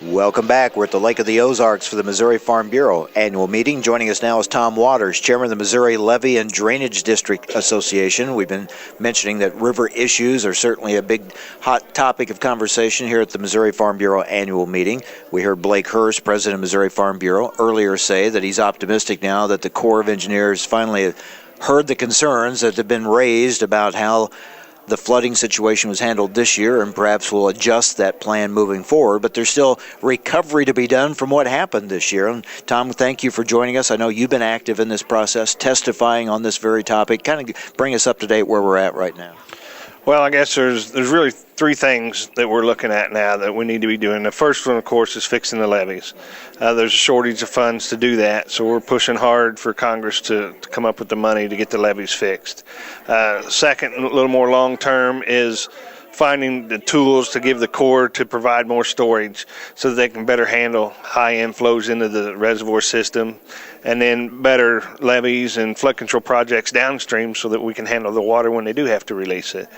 Welcome back. We're at the Lake of the Ozarks for the Missouri Farm Bureau annual meeting. Joining us now is Tom Waters, chairman of the Missouri Levee and Drainage District Association. We've been mentioning that river issues are certainly a big hot topic of conversation here at the Missouri Farm Bureau annual meeting. We heard Blake Hurst, president of Missouri Farm Bureau, earlier say that he's optimistic now that the Corps of Engineers finally heard the concerns that have been raised about how the flooding situation was handled this year, and perhaps we'll adjust that plan moving forward. But there's still recovery to be done from what happened this year. And Tom, thank you for joining us. I know you've been active in this process, testifying on this very topic. Kind of bring us up to date where we're at right now. Well, I guess there's really three things that we're looking at now that we need to be doing. The first one, of course, is fixing the levees. There's a shortage of funds to do that, so we're pushing hard for Congress to come up with the money to get the levees fixed. Second, a little more long-term, is finding the tools to give the Corps to provide more storage so that they can better handle high inflows into the reservoir system, and then better levees and flood control projects downstream so that we can handle the water when they do have to release it.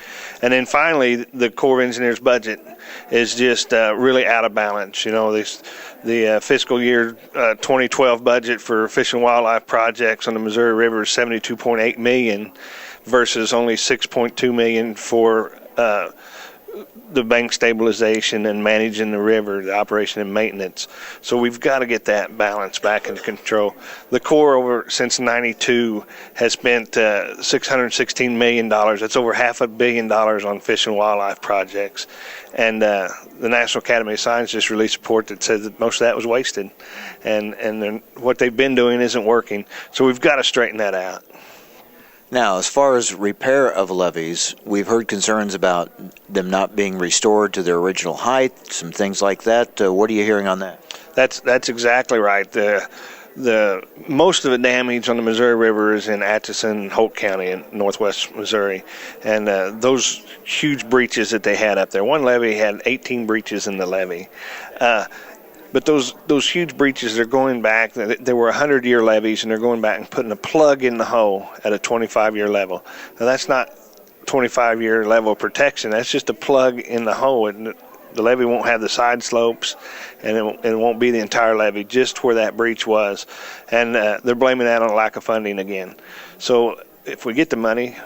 And then finally, the Corps of Engineers budget is just really out of balance. You know, the fiscal year 2012 budget for fish and wildlife projects on the Missouri River is $72.8 million versus only $6.2 million for the bank stabilization and managing the river, the operation and maintenance. So we've got to get that balance back into control. The Corps since '92 has spent $616 million. That's over $500 million on fish and wildlife projects. And the National Academy of Science just released a report that said that most of that was wasted. And what they've been doing isn't working. So we've got to straighten that out. Now, as far as repair of levees, we've heard concerns about them not being restored to their original height, some things like that. What are you hearing on that? That's exactly right. The most of the damage on the Missouri River is in Atchison, Holt County in northwest Missouri, and those huge breaches that they had up there. One levee had 18 breaches in the levee. But those huge breaches, they're going back. There were 100-year levees, and they're going back and putting a plug in the hole at a 25-year level. Now, that's not 25-year level of protection. That's just a plug in the hole. And the levee won't have the side slopes, and it won't be the entire levee, just where that breach was. And they're blaming that on lack of funding again. So if we get the money,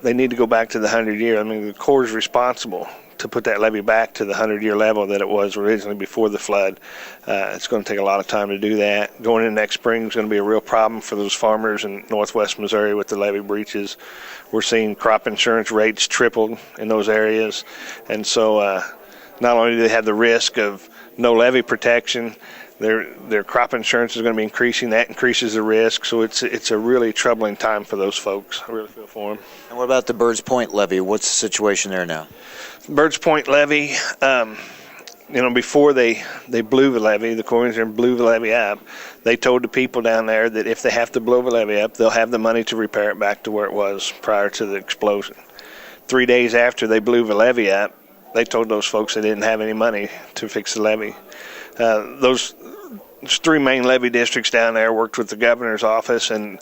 they need to go back to the 100-year. I mean, the Corps is responsible to put that levee back to the 100-year level that it was originally before the flood. It's going to take a lot of time to do that. Going into next spring is going to be a real problem for those farmers in northwest Missouri with the levee breaches. We're seeing crop insurance rates tripled in those areas. And so not only do they have the risk of no levee protection, their crop insurance is going to be increasing. That increases the risk. So it's a really troubling time for those folks. I really feel for them. And what about the Birds Point levee? What's the situation there now? Birds Point levee, before they blew the levee, the Corps of Engineers blew the levee up, they told the people down there that if they have to blow the levee up, they'll have the money to repair it back to where it was prior to the explosion. 3 days after they blew the levee up, they told those folks they didn't have any money to fix the levee. Those three main levee districts down there worked with the governor's office and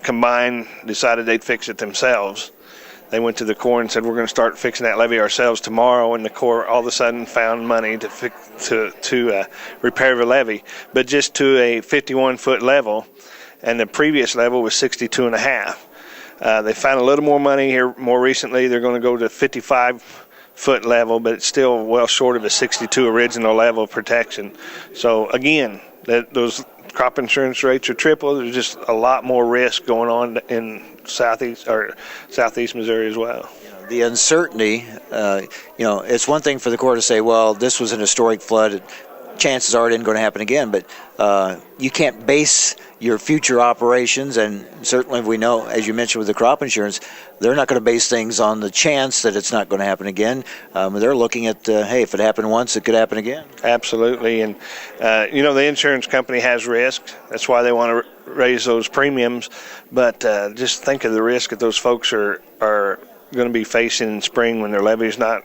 combined decided they'd fix it themselves. They went to the Corps and said, we're going to start fixing that levee ourselves tomorrow, and the Corps all of a sudden found money to repair the levee, but just to a 51-foot level, and the previous level was 62.5. They found a little more money here more recently. They're going to go to 55-foot level, but it's still well short of a 62 original level of protection. So again, those crop insurance rates are triple. There's just a lot more risk going on in southeast Missouri as well. The uncertainty, it's one thing for the Corps to say, well, this was an historic flood. Chances are it isn't going to happen again, but you can't base your future operations, and certainly we know, as you mentioned with the crop insurance, they're not going to base things on the chance that it's not going to happen again. They're looking at, hey, if it happened once, it could happen again. Absolutely, and the insurance company has risk. That's why they want to raise those premiums, but just think of the risk that those folks are going to be facing in spring when their levee's not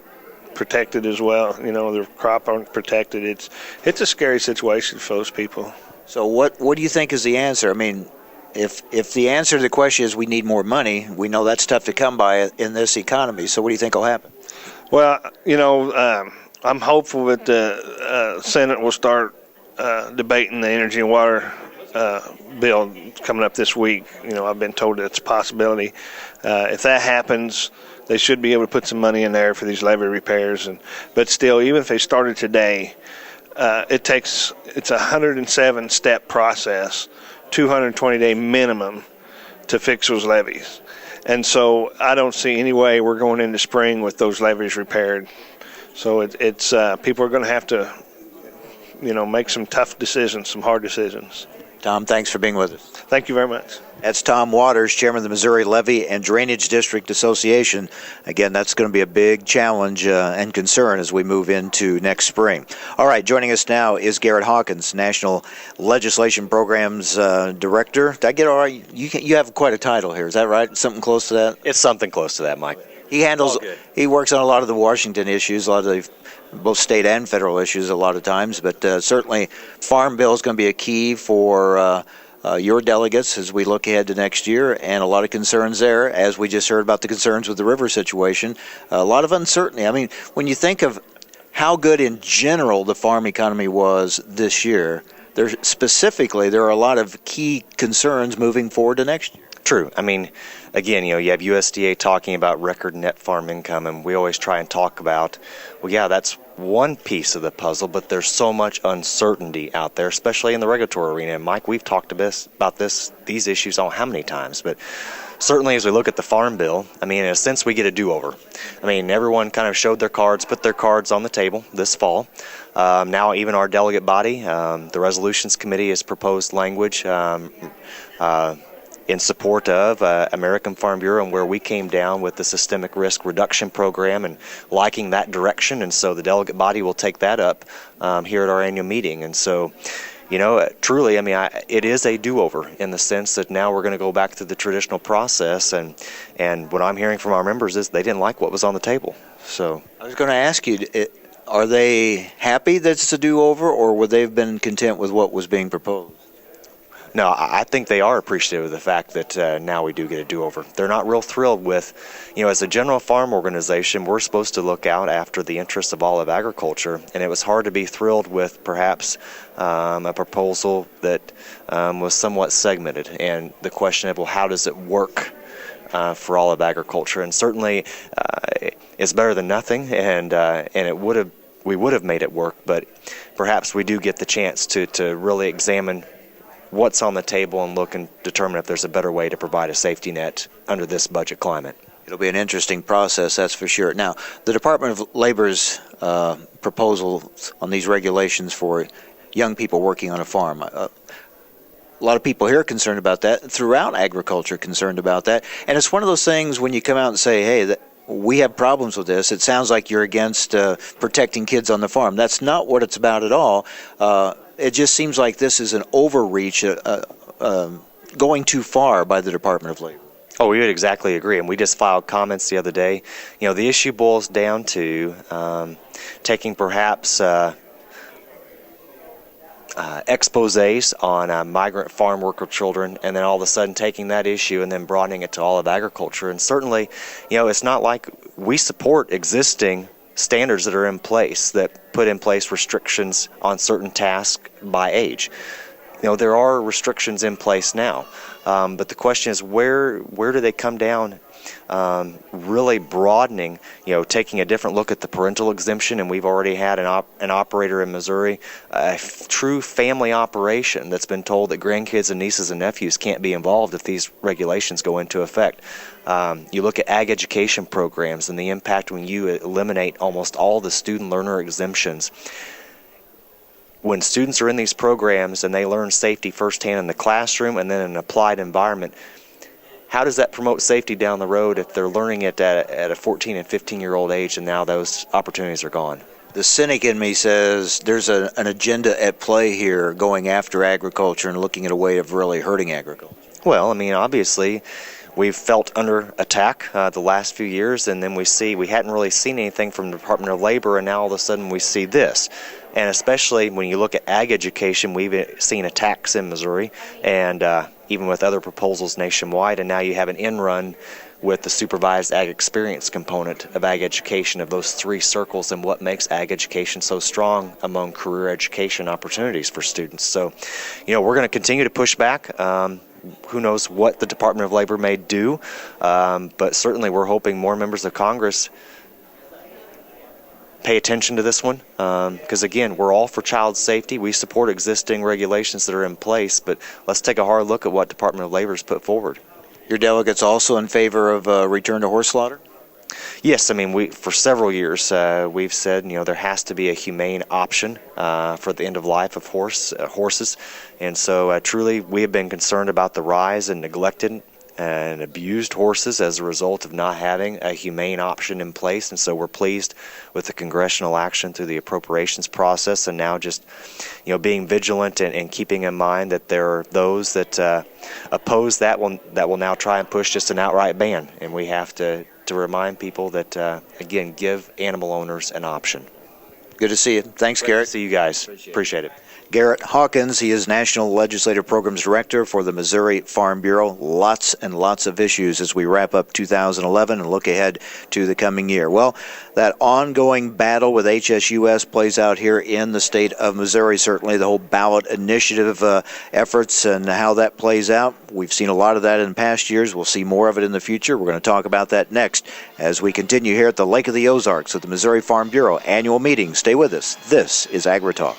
protected as well. Their crop aren't protected. It's a scary situation for those people. So what do you think is the answer? I mean, if the answer to the question is we need more money, we know that's tough to come by in this economy. So what do you think will happen? Well, I'm hopeful that the Senate will start debating the energy and water bill coming up this week. I've been told that's a possibility. If that happens, they should be able to put some money in there for these levee repairs. But still, even if they started today, it's a 107-step process, 220-day minimum to fix those levees. And so I don't see any way we're going into spring with those levees repaired. So it's people are going to have to, make some tough decisions, some hard decisions. Tom, thanks for being with us. Thank you very much. That's Tom Waters, Chairman of the Missouri Levee and Drainage District Association. Again, that's going to be a big challenge and concern as we move into next spring. All right, joining us now is Garrett Hawkins, National Legislation Programs Director. Did I get all right? You have quite a title here. Is that right? Something close to that? It's something close to that, Mike. He works on a lot of the Washington issues, a lot of the both state and federal issues a lot of times, but certainly Farm Bill is going to be a key for your delegates as we look ahead to next year, and a lot of concerns there, as we just heard about the concerns with the river situation. A lot of uncertainty. I mean, when you think of how good in general the farm economy was this year, there are a lot of key concerns moving forward to next year. True. I mean, again, you have USDA talking about record net farm income, and we always try and talk about, well, yeah, that's one piece of the puzzle, but there's so much uncertainty out there, especially in the regulatory arena. And Mike, we've talked about these issues how many times, but certainly as we look at the Farm Bill, I mean, in a sense, we get a do-over. I mean, everyone kind of showed their cards, put their cards on the table this fall. Now even our delegate body, the Resolutions Committee, has proposed language in support of American Farm Bureau, and where we came down with the systemic risk reduction program and liking that direction. And so the delegate body will take that up here at our annual meeting. And so, truly, I mean, it is a do-over in the sense that now we're going to go back to the traditional process. And what I'm hearing from our members is they didn't like what was on the table. So I was going to ask you, are they happy that it's a do-over, or would they have been content with what was being proposed? No, I think they are appreciative of the fact that now we do get a do-over. They're not real thrilled with, as a general farm organization, we're supposed to look out after the interests of all of agriculture, and it was hard to be thrilled with perhaps a proposal that was somewhat segmented, and the question of, well, how does it work for all of agriculture? And certainly it's better than nothing, and we would have made it work, but perhaps we do get the chance to really examine what's on the table and look and determine if there's a better way to provide a safety net under this budget climate. It'll be an interesting process, that's for sure. Now, the Department of Labor's proposal on these regulations for young people working on a farm, a lot of people here are concerned about that, throughout agriculture concerned about that, and it's one of those things when you come out and say, hey, we have problems with this, it sounds like you're against protecting kids on the farm. That's not what it's about at all. It just seems like this is an overreach, going too far by the Department of Labor. Oh, we would exactly agree, and we just filed comments the other day. The issue boils down to taking perhaps exposés on migrant farm worker children, and then all of a sudden taking that issue and then broadening it to all of agriculture. And certainly, it's not like we support existing standards that are in place that put in place restrictions on certain tasks by age. There are restrictions in place now, but the question is where do they come down? Really broadening, taking a different look at the parental exemption, and we've already had an operator in Missouri, a true family operation that's been told that grandkids and nieces and nephews can't be involved if these regulations go into effect. You look at ag education programs and the impact when you eliminate almost all the student learner exemptions. When students are in these programs and they learn safety firsthand in the classroom and then in an applied environment, how does that promote safety down the road if they're learning it at a 14 and 15-year-old age and now those opportunities are gone? The cynic in me says there's an agenda at play here going after agriculture and looking at a way of really hurting agriculture. Well, I mean, obviously, we've felt under attack the last few years, and then we hadn't really seen anything from the Department of Labor, and now all of a sudden we see this. And especially when you look at ag education, we've seen attacks in Missouri, and even with other proposals nationwide, and now you have an end run with the supervised ag experience component of ag education, of those three circles, and what makes ag education so strong among career education opportunities for students. So, we're going to continue to push back. Who knows what the Department of Labor may do, but certainly we're hoping more members of Congress pay attention to this one, because again, we're all for child safety. We support existing regulations that are in place, but let's take a hard look at what Department of Labor has put forward. Your delegates also in favor of return to horse slaughter? Yes, I mean, for several years we've said, there has to be a humane option for the end of life of horses, and so truly we have been concerned about the rise in neglected and abused horses as a result of not having a humane option in place. And so we're pleased with the congressional action through the appropriations process, and now just being vigilant and keeping in mind that there are those that oppose that will now try and push just an outright ban, and we have to remind people that again, give animal owners an option. Good to see you. Thanks, Great Garrett. to see you guys. Appreciate it. Garrett Hawkins, he is National Legislative Programs Director for the Missouri Farm Bureau. Lots and lots of issues as we wrap up 2011 and look ahead to the coming year. Well, that ongoing battle with HSUS plays out here in the state of Missouri. Certainly the whole ballot initiative efforts and how that plays out. We've seen a lot of that in past years. We'll see more of it in the future. We're going to talk about that next as we continue here at the Lake of the Ozarks at the Missouri Farm Bureau annual meeting. Stay with us. This is AgriTalk.